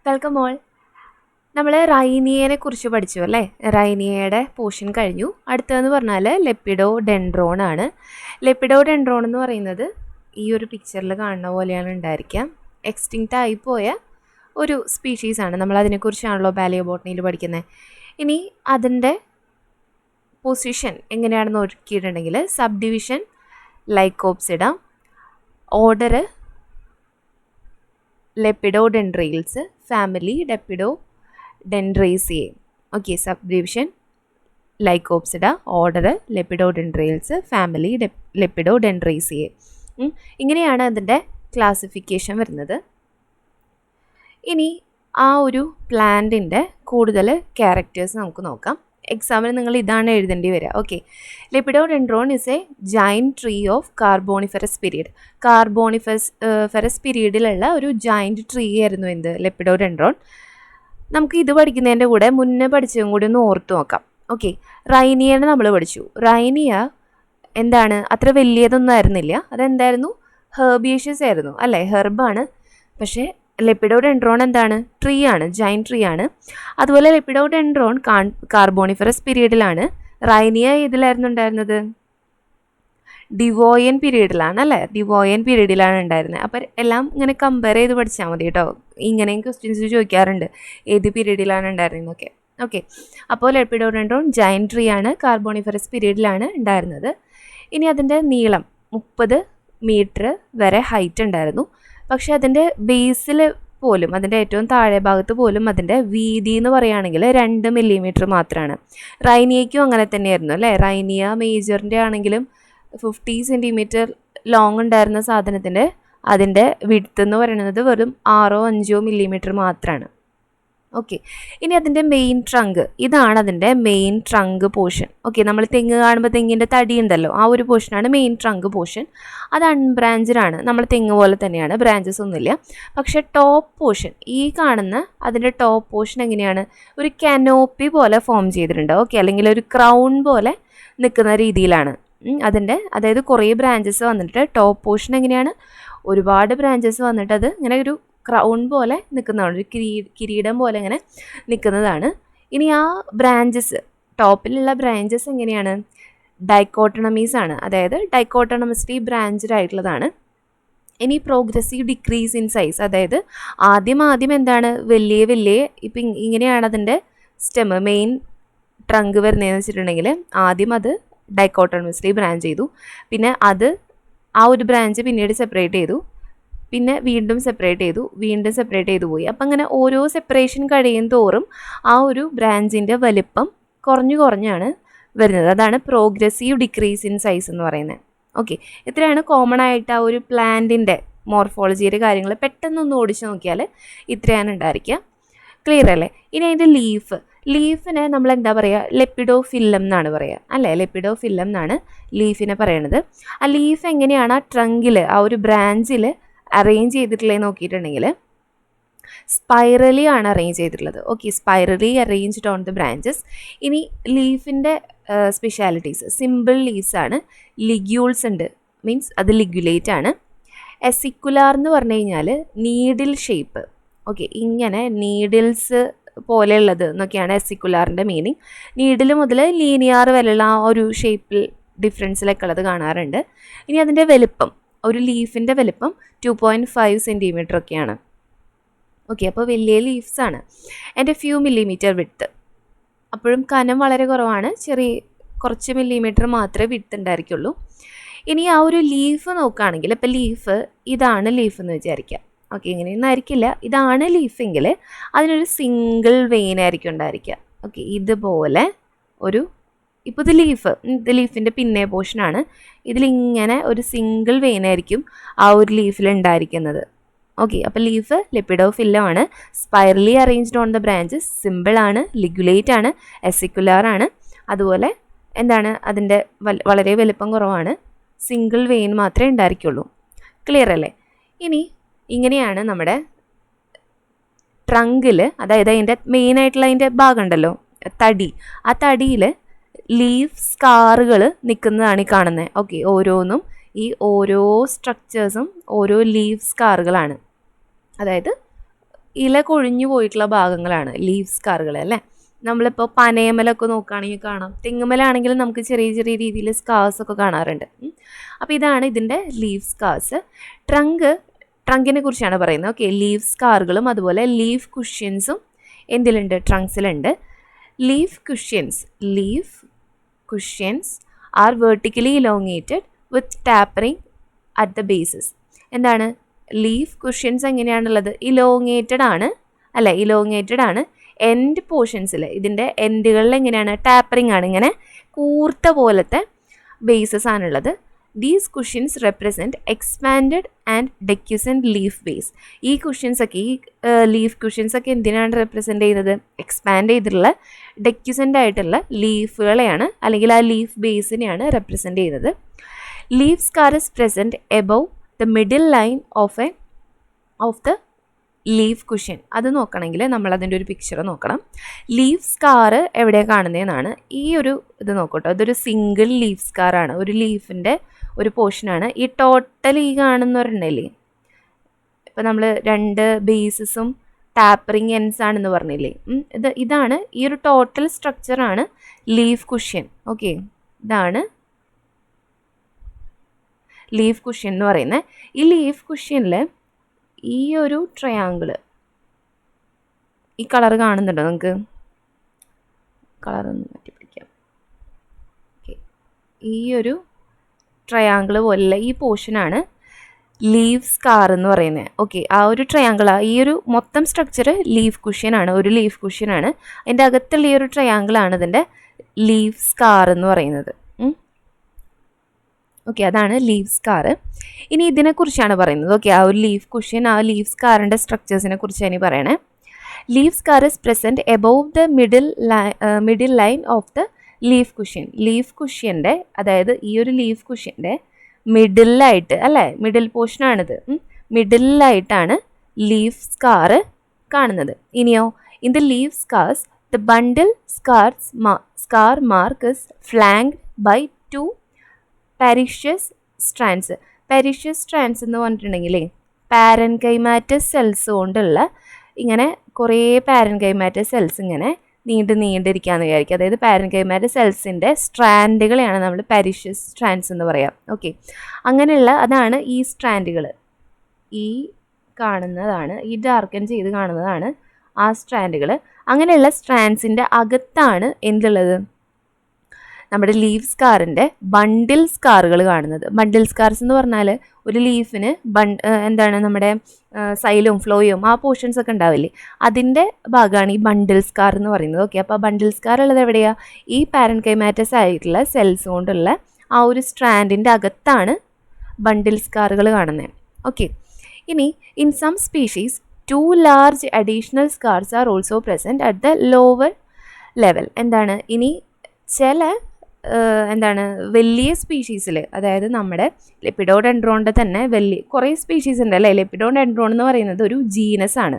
Welcome all. നമ്മൾ റൈനിയനെ കുറിച്ച് പഠിച്ചു അല്ലേ? റൈനിയയുടെ പോർഷൻ കഴിഞ്ഞു. അടുത്തതെന്ന് പറഞ്ഞാൽ ലെപ്പിഡോ ഡെൻഡ്രോൺ ആണ്. ലെപ്പിഡോ ഡെൻഡ്രോൺ എന്ന് പറയുന്നത് ഈ ഒരു പിക്ചറിൽ കാണുന്ന പോലെയാണ് ഉണ്ടായിരിക്കാം. എക്സ്റ്റിങ്ക്റ്റ് ആയിപ്പോയ ഒരു സ്പീഷീസാണ്. നമ്മൾ അതിനെക്കുറിച്ചാണല്ലോ പാലിയോബോട്ടണിയിൽ പഠിക്കുന്നത്. ഇനി അതിൻ്റെ പൊസിഷൻ എങ്ങനെയാണെന്ന് നോക്കിയിട്ടുണ്ടെങ്കിൽ sub division Lycopsida, order Lepidodendrales, family Lepidodendraceae. Okay, sub division Lycopsida, order Lepidodendrales, family Lepidodendraceae. ഇങ്ങനെയാണ് അതിൻ്റെ ക്ലാസിഫിക്കേഷൻ വരുന്നത്. ഇനി ആ ഒരു പ്ലാന്റിൻ്റെ കൂടുതൽ ക്യാരക്ടേഴ്സ് നമുക്ക് നോക്കാം. എക്സാമിന് നിങ്ങൾ ഇതാണ് എഴുതേണ്ടി വരിക. Okay, Lepidodendron is a giant tree of Carboniferous period. Carboniferous പീരീഡിലുള്ള ഒരു ജൈൻറ്റ് ട്രീ ആയിരുന്നു എന്ത്? ലെപ്പിഡോഡെൻഡ്രോൺ. നമുക്ക് ഇത് പഠിക്കുന്നതിൻ്റെ കൂടെ മുന്നേ പഠിച്ചതും കൂടി ഒന്ന് ഓർത്ത് നോക്കാം. ഓക്കെ, റൈനിയനെ നമ്മൾ പഠിച്ചു. റൈനിയ എന്താണ്? അത്ര വലിയതൊന്നും ആയിരുന്നില്ല. അതെന്തായിരുന്നു? ഹെർബേഷ്യസ് ആയിരുന്നു അല്ലേ? ഹെർബാണ്. പക്ഷേ ലെപ്പിഡോഡെൻഡ്രോൺ എന്താണ്? ട്രീ ആണ്, ജൈൻറ്റ് ട്രീ ആണ്. അതുപോലെ ലെപ്പിഡോഡെൻഡ്രോൺ കാർബോണിഫറസ് പീരീഡിലാണ്. റൈനിയ ഇതിലായിരുന്നു ഉണ്ടായിരുന്നത്? ഡിവോയൻ പീരീഡിലാണ് അല്ലേ? ഡിവോയൻ പീരീഡിലാണ് ഉണ്ടായിരുന്നത്. അപ്പം എല്ലാം ഇങ്ങനെ കമ്പയർ ചെയ്ത് പഠിച്ചാൽ മതി കേട്ടോ. ഇങ്ങനെയും ക്വസ്റ്റ്യൻസ് ചോദിക്കാറുണ്ട്, ഏത് പീരീഡിലാണ് ഉണ്ടായിരുന്നതെന്നൊക്കെ. ഓക്കെ, അപ്പോൾ ലെപ്പിഡോഡെൻഡ്രോൺ ജൈൻറ്റ് ട്രീ ആണ്, കാർബോണിഫറസ് പീരീഡിലാണ് ഉണ്ടായിരുന്നത്. ഇനി അതിൻ്റെ നീളം 30 മീറ്റർ വരെ ഹൈറ്റ് ഉണ്ടായിരുന്നു. പക്ഷേ അതിൻ്റെ ബേസിൽ പോലും, അതിൻ്റെ ഏറ്റവും താഴെ ഭാഗത്ത് പോലും അതിൻ്റെ വീതി എന്ന് പറയുകയാണെങ്കിൽ 2 മില്ലിമീറ്റർ മാത്രമാണ്. റൈനിയയ്ക്കും അങ്ങനെ തന്നെയായിരുന്നു അല്ലേ? റൈനിയ മേജറിൻ്റെ ആണെങ്കിലും 50 സെൻറ്റിമീറ്റർ ലോങ് ഉണ്ടായിരുന്ന സാധനത്തിൻ്റെ അതിൻ്റെ വിഡ്ത്ത് എന്ന് പറയുന്നത് വെറും 6-5 മില്ലിമീറ്റർ മാത്രമാണ്. ഓക്കെ, ഇനി അതിൻ്റെ മെയിൻ ട്രങ്ക്, ഇതാണ് അതിൻ്റെ മെയിൻ ട്രങ്ക് പോർഷൻ. ഓക്കെ, നമ്മൾ തെങ്ങ് കാണുമ്പോൾ തെങ്ങിൻ്റെ തടി ഉണ്ടല്ലോ, ആ ഒരു പോർഷനാണ് മെയിൻ ട്രങ്ക് പോർഷൻ. അത് അൺബ്രാഞ്ചഡ് ആണ്. നമ്മൾ തെങ്ങ് പോലെ തന്നെയാണ്, ബ്രാഞ്ചസ് ഒന്നുമില്ല. പക്ഷേ ടോപ്പ് പോർഷൻ, ഈ കാണുന്ന അതിൻ്റെ ടോപ്പ് പോർഷൻ എങ്ങനെയാണ്? ഒരു കനോപ്പി പോലെ ഫോം ചെയ്തിട്ടുണ്ട്. ഓക്കെ, അല്ലെങ്കിൽ ഒരു ക്രൗൺ പോലെ നിൽക്കുന്ന രീതിയിലാണ് അതിൻ്റെ. അതായത് കുറേ ബ്രാഞ്ചസ് വന്നിട്ട് ടോപ്പ് പോർഷൻ എങ്ങനെയാണ്? ഒരുപാട് ബ്രാഞ്ചസ് വന്നിട്ട് അത് ഇങ്ങനെ ഒരു ക്രൗൺ പോലെ നിൽക്കുന്നതാണ്, ഒരു കിരീടം പോലെ ഇങ്ങനെ നിൽക്കുന്നതാണ്. ഇനി ആ ബ്രാഞ്ചസ്, ടോപ്പിലുള്ള ബ്രാഞ്ചസ് എങ്ങനെയാണ്? ഡൈക്കോട്ടണമീസ് ആണ്. അതായത് ഡൈക്കോട്ടണമസ്ലി ബ്രാഞ്ചഡ് ആയിട്ടുള്ളതാണ്. ഇനി പ്രോഗ്രസീവ് ഡിക്രീസ് ഇൻ സൈസ്, അതായത് ആദ്യം എന്താണ്? വലിയ ഇപ്പം ഇങ്ങനെയാണ് അതിൻ്റെ സ്റ്റെം, മെയിൻ ട്രങ്ക് വരുന്നതെന്ന് വെച്ചിട്ടുണ്ടെങ്കിൽ ആദ്യം അത് ഡൈക്കോട്ടണമസ്ലി ബ്രാഞ്ച് ചെയ്തു. പിന്നെ അത് ആ ഒരു ബ്രാഞ്ച് പിന്നീട് സെപ്പറേറ്റ് ചെയ്തു, പിന്നെ വീണ്ടും സെപ്പറേറ്റ് ചെയ്തു പോയി. അപ്പം അങ്ങനെ ഓരോ സെപ്പറേഷൻ കഴിയും തോറും ആ ഒരു ബ്രാഞ്ചിൻ്റെ വലിപ്പം കുറഞ്ഞാണ് വരുന്നത്. അതാണ് പ്രോഗ്രസീവ് ഡിക്രീസ് ഇൻ സൈസ് എന്ന് പറയുന്നത്. ഓക്കെ, ഇത്രയാണ് കോമൺ ആയിട്ട് ആ ഒരു പ്ലാന്റിൻ്റെ മോർഫോളജിയുടെ കാര്യങ്ങൾ പെട്ടെന്നൊന്ന് ഓടിച്ച് നോക്കിയാൽ ഇത്രയാണ് ഉണ്ടായിരിക്കുക. ക്ലിയർ അല്ലേ? ഇനി അതിൻ്റെ ലീഫിനെ നമ്മൾ എന്താ പറയുക? ലെപ്പിഡോഫില്ലം എന്നാണ് പറയുക അല്ലേ? ലെപ്പിഡോഫില്ലം എന്നാണ് ലീഫിനെ പറയണത്. ആ ലീഫ് എങ്ങനെയാണ് ആ ട്രങ്കിൽ, ആ ഒരു ബ്രാഞ്ചിൽ അറേഞ്ച് ചെയ്തിട്ടുള്ളത് നോക്കിയിട്ടുണ്ടെങ്കിൽ സ്പൈറലി ആണ് അറേഞ്ച് ചെയ്തിട്ടുള്ളത്. Okay, spirally arranged on the branches. ഇനി ലീഫിൻ്റെ സ്പെഷ്യാലിറ്റീസ്, സിമ്പിൾ ലീവ്സ് ആണ്. ലിഗ്യൂൾസ് ഉണ്ട്, മീൻസ് അത് ലിഗ്യുലേറ്റ് ആണ്. എസിക്കുലാർ എന്ന് പറഞ്ഞു കഴിഞ്ഞാൽ നീഡിൽ ഷേപ്പ്. ഓക്കെ, ഇങ്ങനെ നീഡിൽസ് പോലെയുള്ളത് എന്നൊക്കെയാണ് എസിക്കുലാറിൻ്റെ മീനിങ്. നീഡിൽ മുതൽ ലീനിയർ വരെയുള്ള ആ ഒരു ഷേപ്പിൽ ഡിഫറൻസിലൊക്കെ ഉള്ളത് കാണാറുണ്ട്. ഇനി അതിൻ്റെ വലുപ്പം, ഒരു ലീഫിൻ്റെ വലുപ്പം 2.5 സെൻറ്റിമീറ്റർ ഒക്കെയാണ്. ഓക്കെ, അപ്പോൾ വലിയ ലീവ്സാണ്. എൻ്റെ ഫ്യൂ മില്ലിമീറ്റർ വിഡ്ത്ത്, അപ്പോഴും കനം വളരെ കുറവാണ്, കുറച്ച് മില്ലിമീറ്റർ മാത്രമേ വിഡ്ത്ത് ഉണ്ടായിരിക്കുള്ളൂ. ഇനി ആ ഒരു ലീഫ് നോക്കുകയാണെങ്കിൽ, ഇപ്പോൾ ഇതാണ് ലീഫ് എന്ന് വിചാരിക്കാം. ഓക്കെ, ഇങ്ങനെയൊന്നും ആയിരിക്കില്ല. ഇതാണ് ലീഫെങ്കിൽ അതിനൊരു സിംഗിൾ വെയിൻ ആയിരിക്കും ഉണ്ടായിരിക്കുക. ഓക്കെ, ഇതുപോലെ ഇപ്പോൾ ഇത് ലീഫിൻ്റെ പിന്നെ പോർഷനാണ്. ഇതിലിങ്ങനെ ഒരു സിംഗിൾ വെയിൻ ആയിരിക്കും ആ ഒരു ലീഫിൽ ഉണ്ടായിരിക്കുന്നത്. ഓക്കെ, അപ്പോൾ ലീഫ് ലെപ്പിഡോഫില്ലം ആണ്, spirally arranged on the branches, simple ആണ്, ലിഗ്യുലേറ്റ് ആണ്, എസിക്കുലാർ ആണ്. അതുപോലെ എന്താണ്? അതിൻ്റെ വളരെ വലുപ്പം കുറവാണ്, സിംഗിൾ വെയിൻ മാത്രമേ ഉണ്ടായിരിക്കുള്ളൂ. ക്ലിയർ അല്ലേ? ഇനി ഇങ്ങനെയാണ് നമ്മുടെ ട്രങ്കിൽ, അതായത് അതിൻ്റെ മെയിനായിട്ടുള്ള അതിൻ്റെ ഭാഗം ഉണ്ടല്ലോ, തടി, ആ തടിയിൽ ലീഫ് സ്കാറുകൾ നിൽക്കുന്നതാണ് ഈ കാണുന്നത്. ഓക്കെ, ഓരോന്നും ഈ ഓരോ സ്ട്രക്ചേഴ്സും ഓരോ ലീഫ് സ്കാറുകളാണ്. അതായത് ഇല കൊഴിഞ്ഞു പോയിട്ടുള്ള ഭാഗങ്ങളാണ് ലീഫ് സ്കാറുകൾ അല്ലേ. നമ്മളിപ്പോൾ പനയമലൊക്കെ നോക്കുകയാണെങ്കിൽ കാണാം, തെങ്ങുമലാണെങ്കിലും നമുക്ക് ചെറിയ ചെറിയ രീതിയിൽ സ്കാർസൊക്കെ കാണാറുണ്ട്. അപ്പോൾ ഇതാണ് ഇതിൻ്റെ ലീഫ് സ്കാർസ്. ട്രങ്കിനെ കുറിച്ചാണ് പറയുന്നത്. ഓക്കെ, ലീഫ് സ്കാറുകളും അതുപോലെ ലീഫ് കുഷ്യൻസും എന്തിലുണ്ട്? ട്രങ്ക്സിലുണ്ട്. Leaf cushions are vertically elongated with tapering at the bases. എന്താണ് ലീഫ് കുഷ്യൻസ് എങ്ങനെയാണുള്ളത്? ഇലോങ്ങേറ്റഡ് ആണ്. എൻഡ് പോർഷൻസിൽ, ഇതിൻ്റെ എൻഡുകളിൽ എങ്ങനെയാണ്? ടാപ്പറിങ് ആണ്, ഇങ്ങനെ കൂർത്ത പോലത്തെ ബേസസ് ആണുള്ളത്. These cushions represent expanded and decussate leaf base. ഈ ലീഫ് കുഷ്യൻസ് ഒക്കെ എന്തിനാണ് റെപ്രസെൻറ്റ് ചെയ്യുന്നത്? എക്സ്പാൻഡ് ചെയ്തിട്ടുള്ള ഡെക്യുസൻ്റ് ആയിട്ടുള്ള ലീഫുകളെയാണ്, അല്ലെങ്കിൽ ആ ലീഫ് ബേസിനെയാണ് റെപ്രസെൻറ്റ് ചെയ്യുന്നത്. Leaf scar is present above the middle line of the leaf cushion. അത് നോക്കണമെങ്കിൽ നമ്മളതിൻ്റെ ഒരു പിക്ചർ നോക്കണം. ലീഫ് സ്കാർ എവിടെയാണ് കാണുന്നതെന്നാണ്. ഈ ഒരു ഇത് നോക്കട്ടോ, അതൊരു സിംഗിൾ ലീഫ് സ്കാറാണ്, ഒരു ലീഫിൻ്റെ ഒരു പോർഷനാണ്. ഈ ടോട്ടൽ ഈ കാണുന്നവരുണ്ടല്ലേ, ഇപ്പം നമ്മൾ 2 ബേസസും ടാപ്പറിങ് എൻഡ്സ് ആണെന്ന് പറഞ്ഞില്ലേ, ഇതാണ് ഈ ഒരു ടോട്ടൽ സ്ട്രക്ചറാണ് ലീഫ് കുഷ്യൻ. ഓക്കെ, ഇതാണ് ലീഫ് കുഷ്യൻ എന്ന് പറയുന്നത്. ഈ ലീഫ് കുഷ്യനിൽ ഈ ഒരു ട്രയാങ്കിള്, ഈ കളർ കാണുന്നുണ്ടോ നിങ്ങൾക്ക്? കളറൊന്ന് മാറ്റി പിടിക്കാം. ഓക്കെ, ഈ ഒരു ട്രയാങ്കിള് പോലുള്ള ഈ പോർഷനാണ് ലീഫ് സ്കാർ എന്ന് പറയുന്നത്. ഓക്കെ, ആ ഒരു ഈ ഒരു മൊത്തം സ്ട്രക്ചർ ലീഫ് കുഷ്യനാണ്, ഒരു ലീഫ് കുഷ്യനാണ്. അതിൻ്റെ അകത്തുള്ള ഈ ഒരു ട്രയാങ്കിളാണ് ഇതിൻ്റെ ലീഫ് സ്കാർ എന്ന് പറയുന്നത്. ഓക്കെ, അതാണ് ലീഫ് സ്കാർ. ഇനി ഇതിനെക്കുറിച്ചാണ് പറയുന്നത്. ഓക്കെ, ആ ഒരു ലീഫ് കുഷ്യൻ, ആ ലീഫ് സ്കാറിൻ്റെ സ്ട്രക്ചേഴ്സിനെ കുറിച്ചാണ് ഈ പറയണേ. Leaf scar is present above the middle line of the leaf cushion. Leaf കുഷ്യൻ്റെ, അതായത് ഈ ഒരു ലീഫ് കുഷ്യൻ്റെ മിഡിലായിട്ട് അല്ലേ, മിഡിൽ പോർഷനാണിത്, മിഡിലായിട്ടാണ് ലീഫ് സ്കാർ കാണുന്നത്. ഇനിയോ, in the leaf scars the bundle scar mark is flanked by 2 parichnos strands. Parichnos strands എന്ന് പറഞ്ഞിട്ടുണ്ടെങ്കിലേ പാരൻകൈമാറ്റസ് സെൽസ് കൊണ്ടുള്ള ഇങ്ങനെ കുറേ പാരൻകൈമാറ്റസ് സെൽസ് ഇങ്ങനെ നീണ്ടിരിക്കാമെന്ന് വിചാരിക്കുക. അതായത് പാരൻകൈമാറ്റസ് സെൽസിൻ്റെ സ്ട്രാൻഡുകളെയാണ് നമ്മൾ പാരിഷ്യസ് സ്ട്രാൻഡ്സ് എന്ന് പറയാം. ഓക്കെ, അങ്ങനെയുള്ള അതാണ് ഈ സ്ട്രാൻഡുകൾ. ഈ കാണുന്നതാണ്, ഈ ഡാർക്കൻ ചെയ്ത് കാണുന്നതാണ് ആ സ്ട്രാൻഡുകൾ. അങ്ങനെയുള്ള സ്ട്രാൻഡ്സിൻ്റെ അകത്താണ് എന്തുള്ളത്? നമ്മുടെ ലീഫ് സ്കാറിൻ്റെ ബണ്ടിൽ സ്കാറുകൾ കാണുന്നത്. ബണ്ടിൽ സ്കാർസ് എന്ന് പറഞ്ഞാൽ ഒരു ലീഫിന് എന്താണ് നമ്മുടെ സൈലും ഫ്ലോയും ആ പോർഷൻസ് ഒക്കെ ഉണ്ടാവില്ലേ, അതിൻ്റെ ഭാഗമാണ് ഈ ബണ്ടിൽ സ്കാർ എന്ന് പറയുന്നത്. ഓക്കെ, അപ്പോൾ ബണ്ടിൽ സ്കാർ ഉള്ളത് എവിടെയാണ്? ഈ പാരൻകൈമാറ്റസ് ആയിട്ടുള്ള സെൽസ് കൊണ്ടുള്ള ആ ഒരു സ്ട്രാൻഡിൻ്റെ അകത്താണ് ബണ്ടിൽ സ്കാറുകൾ കാണുന്നത്. ഓക്കെ, ഇനി in some species 2 large additional scars are also present at the lower level. എന്താണ് ഇനി ചില വലിയ സ്പീഷീസിൽ, അതായത് നമ്മുടെ ലെപ്പിഡോഡെൻഡ്രോണിൻ്റെ തന്നെ കുറേ സ്പീഷീസ് ഉണ്ട് അല്ലേ. ലെപ്പിഡോഡെൻഡ്രോൺ എന്ന് പറയുന്നത് ഒരു ജീനസ് ആണ്.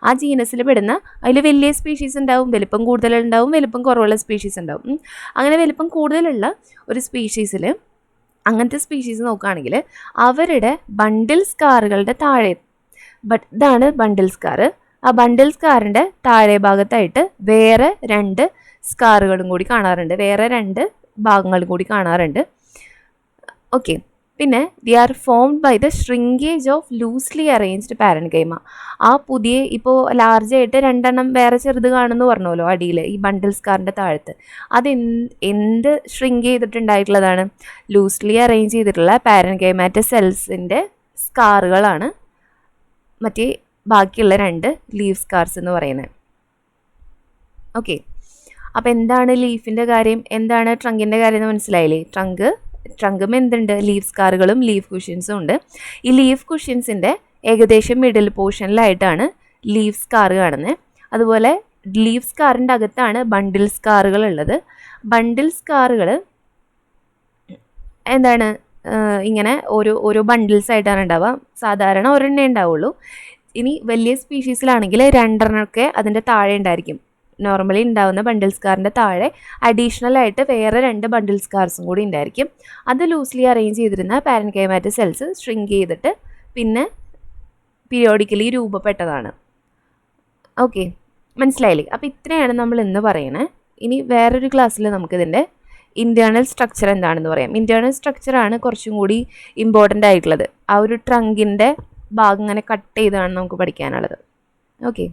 ആ ജീനസിൽ പെടുന്ന അതിൽ വലിയ സ്പീഷീസ് ഉണ്ടാവും, വലിപ്പം കൂടുതലുണ്ടാവും, വലിപ്പം കുറവുള്ള സ്പീഷീസ് ഉണ്ടാവും. അങ്ങനെ വലിപ്പം കൂടുതലുള്ള ഒരു സ്പീഷീസിൽ, അങ്ങനത്തെ സ്പീഷീസ് നോക്കുകയാണെങ്കിൽ അവരുടെ ബണ്ടിൽ സ്കാറുകളുടെ താഴെ, ഇതാണ് ബണ്ടിൽ സ്കാർ. ആ ബണ്ടിൽ സ്കാറിൻ്റെ താഴെ ഭാഗത്തായിട്ട് വേറെ 2 സ്കാറുകളും കൂടി കാണാറുണ്ട്, വേറെ 2 ഭാഗങ്ങളും കൂടി കാണാറുണ്ട്. ഓക്കെ, പിന്നെ they are formed by the shrinkage of loosely arranged parenchyma. ആ പുതിയ ഇപ്പോൾ ലാർജായിട്ട് 2 എണ്ണം വേറെ ചെറുത് കാണുമെന്ന് പറഞ്ഞല്ലോ അടിയിൽ, ഈ ബണ്ടിൽ സ്കാറിൻ്റെ താഴത്ത്. എന്ത് ഷ്രിങ്ക് ചെയ്തിട്ടുണ്ടായിട്ടുള്ളതാണ്? ലൂസ്ലി അറേഞ്ച് ചെയ്തിട്ടുള്ള പാരൻകൈമാറ്റസ് സെൽസിൻ്റെ സ്കാറുകളാണ് മറ്റേ ബാക്കിയുള്ള 2 ലീഫ് സ്കാർസ് എന്ന് പറയുന്നത്. ഓക്കെ, അപ്പോൾ എന്താണ് ലീഫിൻ്റെ കാര്യം, എന്താണ് ട്രങ്കിൻ്റെ കാര്യം എന്ന് മനസ്സിലായില്ലേ? ട്രങ്കും എന്തുണ്ട്? ലീഫ് സ്കാറുകളും ലീഫ് കുഷ്യൻസും ഉണ്ട്. ഈ ലീഫ് കുഷ്യൻസിൻ്റെ ഏകദേശം മിഡിൽ പോർഷനിലായിട്ടാണ് ലീഫ് സ്കാർ കാണുന്നത്. അതുപോലെ ലീഫ് സ്കാറിൻ്റെ അകത്താണ് ബണ്ടിൽ സ്കാറുകൾ ഉള്ളത്. ബണ്ടിൽ സ്കാറുകൾ എന്താണ് ഇങ്ങനെ ഓരോ ബണ്ടിൽസ് ആയിട്ടാണ് ഉണ്ടാവുക. സാധാരണ ഒരെണ്ണേ ഉണ്ടാവുള്ളൂ. ഇനി വലിയ സ്പീഷീസിലാണെങ്കിൽ 2 എണ്ണമൊക്കെ അതിൻ്റെ താഴെ ഉണ്ടായിരിക്കും. നോർമലി ഉണ്ടാകുന്ന ബണ്ടിൽ സ്കാറിൻ്റെ താഴെ അഡീഷണൽ ആയിട്ട് വേറെ 2 ബണ്ടിൽ സ്കാർസും കൂടി ഉണ്ടായിരിക്കും. അത് ലൂസ്ലി അറേഞ്ച് ചെയ്തിരുന്ന പാരൻകൈമാറ്റസ് സെൽസ് ഷ്രിങ്ക് ചെയ്തിട്ട് പിന്നെ പീരിയോഡിക്കലി രൂപപ്പെട്ടതാണ്. ഓക്കെ, മനസ്സിലായില്ലേ? അപ്പോൾ ഇത്രയാണ് നമ്മൾ ഇന്ന് പറയണേ. ഇനി വേറൊരു ക്ലാസ്സിൽ നമുക്കിതിൻ്റെ ഇൻറ്റേർണൽ സ്ട്രക്ചർ എന്താണെന്ന് പറയാം. ഇൻറ്റേർണൽ സ്ട്രക്ചറാണ് കുറച്ചും കൂടി ഇമ്പോർട്ടൻ്റ് ആയിട്ടുള്ളത്. ആ ഒരു ട്രങ്കിൻ്റെ ഭാഗം ഇങ്ങനെ കട്ട് ചെയ്താണ് നമുക്ക് പഠിക്കാനുള്ളത്. ഓക്കെ.